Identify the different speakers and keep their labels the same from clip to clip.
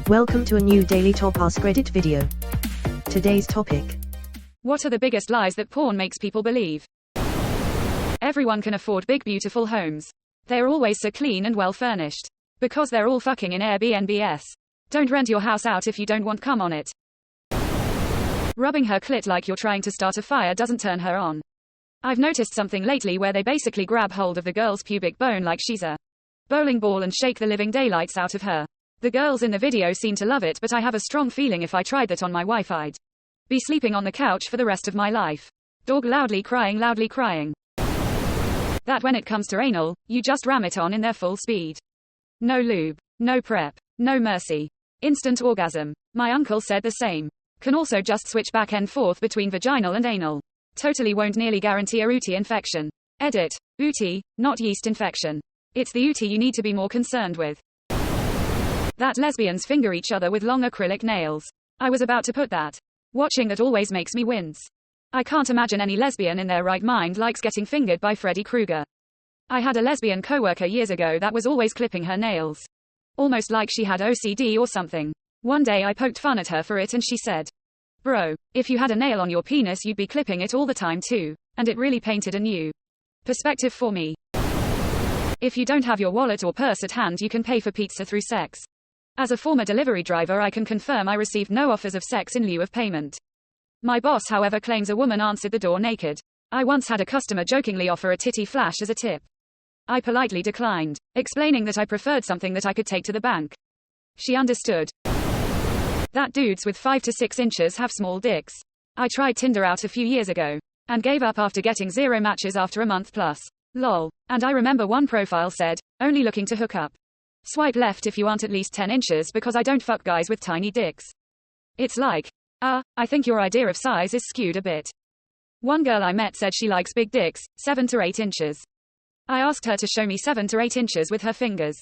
Speaker 1: Welcome to a new daily top Askreddit video. Today's topic.
Speaker 2: What are the biggest lies that porn makes people believe? Everyone can afford big beautiful homes. They're always so clean and well furnished. Because they're all fucking in Airbnbs. Don't rent your house out if you don't want cum on it. Rubbing her clit like you're trying to start a fire doesn't turn her on. I've noticed something lately where they basically grab hold of the girl's pubic bone like she's a bowling ball and shake the living daylights out of her. The girls in the video seem to love it, but I have a strong feeling if I tried that on my wife I'd be sleeping on the couch for the rest of my life. Dog loudly crying. That when it comes to anal, you just ram it on in their full speed. No lube, no prep, no mercy. Instant orgasm. My uncle said the same. Can also just switch back and forth between vaginal and anal. Totally won't nearly guarantee a UTI infection. Edit. UTI, not yeast infection. It's the UTI you need to be more concerned with. That lesbians finger each other with long acrylic nails. I was about to put that. Watching that always makes me wince. I can't imagine any lesbian in their right mind likes getting fingered by Freddy Krueger. I had a lesbian coworker years ago that was always clipping her nails. Almost like she had OCD or something. One day I poked fun at her for it and she said, "Bro, if you had a nail on your penis you'd be clipping it all the time too." And it really painted a new perspective for me. If you don't have your wallet or purse at hand you can pay for pizza through sex. As a former delivery driver I can confirm I received no offers of sex in lieu of payment. My boss however claims a woman answered the door naked. I once had a customer jokingly offer a titty flash as a tip. I politely declined, explaining that I preferred something that I could take to the bank. She understood. That dudes with 5 to 6 inches have small dicks. I tried Tinder out a few years ago, and gave up after getting 0 matches after a month plus. Lol. And I remember one profile said, "Only looking to hook up. Swipe left if you aren't at least 10 inches because I don't fuck guys with tiny dicks." It's like, I think your idea of size is skewed a bit. One girl I met said she likes big dicks, 7 to 8 inches. I asked her to show me 7 to 8 inches with her fingers.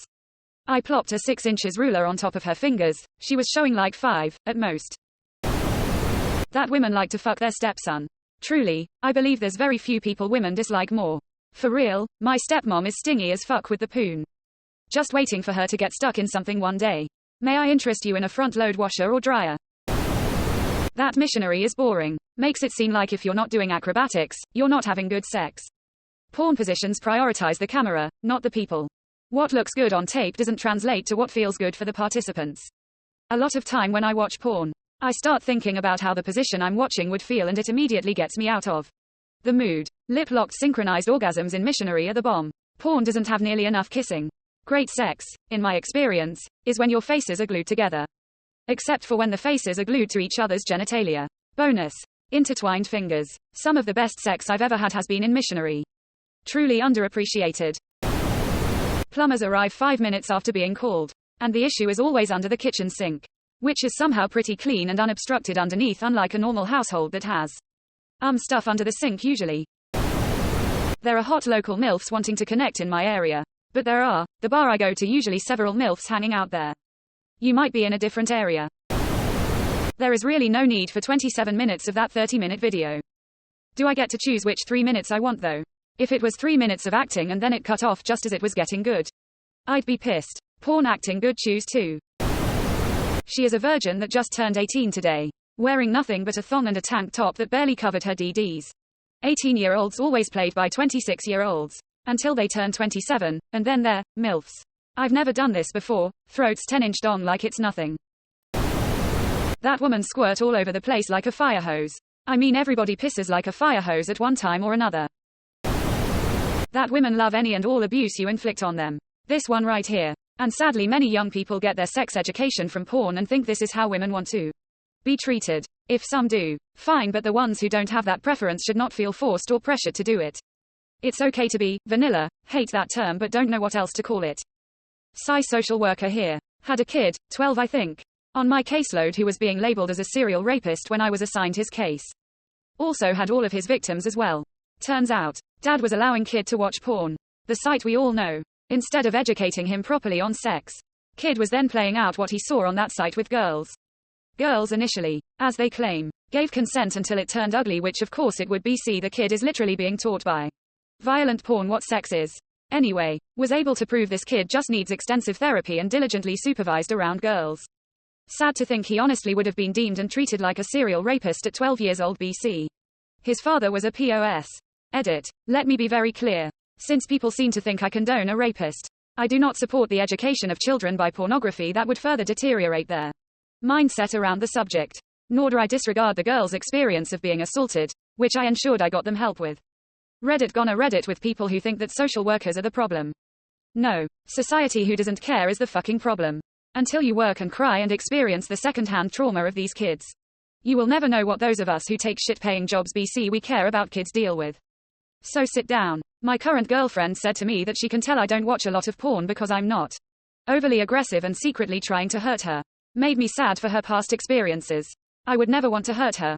Speaker 2: I plopped a 6 inches ruler on top of her fingers. She was showing like 5, at most. That women like to fuck their stepson. Truly, I believe there's very few people women dislike more. For real, my stepmom is stingy as fuck with the poon. Just waiting for her to get stuck in something one day. May I interest you in a front-load washer or dryer? That missionary is boring. Makes it seem like if you're not doing acrobatics, you're not having good sex. Porn positions prioritize the camera, not the people. What looks good on tape doesn't translate to what feels good for the participants. A lot of time when I watch porn, I start thinking about how the position I'm watching would feel and it immediately gets me out of the mood. Lip-locked synchronized orgasms in missionary are the bomb. Porn doesn't have nearly enough kissing. Great sex, in my experience, is when your faces are glued together. Except for when the faces are glued to each other's genitalia. Bonus. Intertwined fingers. Some of the best sex I've ever had has been in missionary. Truly underappreciated. Plumbers arrive 5 minutes after being called. And the issue is always under the kitchen sink. Which is somehow pretty clean and unobstructed underneath, unlike a normal household that has stuff under the sink usually. There are hot local MILFs wanting to connect in my area. But there are, the bar I go to, usually several MILFs hanging out there. You might be in a different area. There is really no need for 27 minutes of that 30-minute video. Do I get to choose which 3 minutes I want though? If it was 3 minutes of acting and then it cut off just as it was getting good, I'd be pissed. Porn acting good, choose 2. She is a virgin that just turned 18 today. Wearing nothing but a thong and a tank top that barely covered her DDs. 18-year-olds always played by 26-year-olds. Until they turn 27, and then they're MILFs. I've never done this before. Throats 10-inch dong like it's nothing. That woman squirt all over the place like a fire hose. I mean everybody pisses like a fire hose at one time or another. That women love any and all abuse you inflict on them. This one right here. And sadly many young people get their sex education from porn and think this is how women want to be treated. If some do, fine, but the ones who don't have that preference should not feel forced or pressured to do it. It's okay to be vanilla, hate that term but don't know what else to call it. Social worker here. Had a kid, 12 I think, on my caseload who was being labeled as a serial rapist when I was assigned his case. Also had all of his victims as well. Turns out, dad was allowing kid to watch porn. The site we all know. Instead of educating him properly on sex. Kid was then playing out what he saw on that site with girls. Girls initially, as they claim, gave consent until it turned ugly, which of course it would be. See, the kid is literally being taught by violent porn what sex is. Anyway, was able to prove this kid just needs extensive therapy and diligently supervised around girls. Sad to think he honestly would have been deemed and treated like a serial rapist at 12 years old BC. His father was a POS. Edit. Let me be very clear. Since people seem to think I condone a rapist, I do not support the education of children by pornography that would further deteriorate their mindset around the subject. Nor do I disregard the girl's experience of being assaulted, which I ensured I got them help with. Reddit gonna Reddit with people who think that social workers are the problem. No. Society who doesn't care is the fucking problem. Until you work and cry and experience the second-hand trauma of these kids, you will never know what those of us who take shit-paying jobs BC we care about kids deal with. So sit down. My current girlfriend said to me that she can tell I don't watch a lot of porn because I'm not overly aggressive and secretly trying to hurt her. Made me sad for her past experiences. I would never want to hurt her.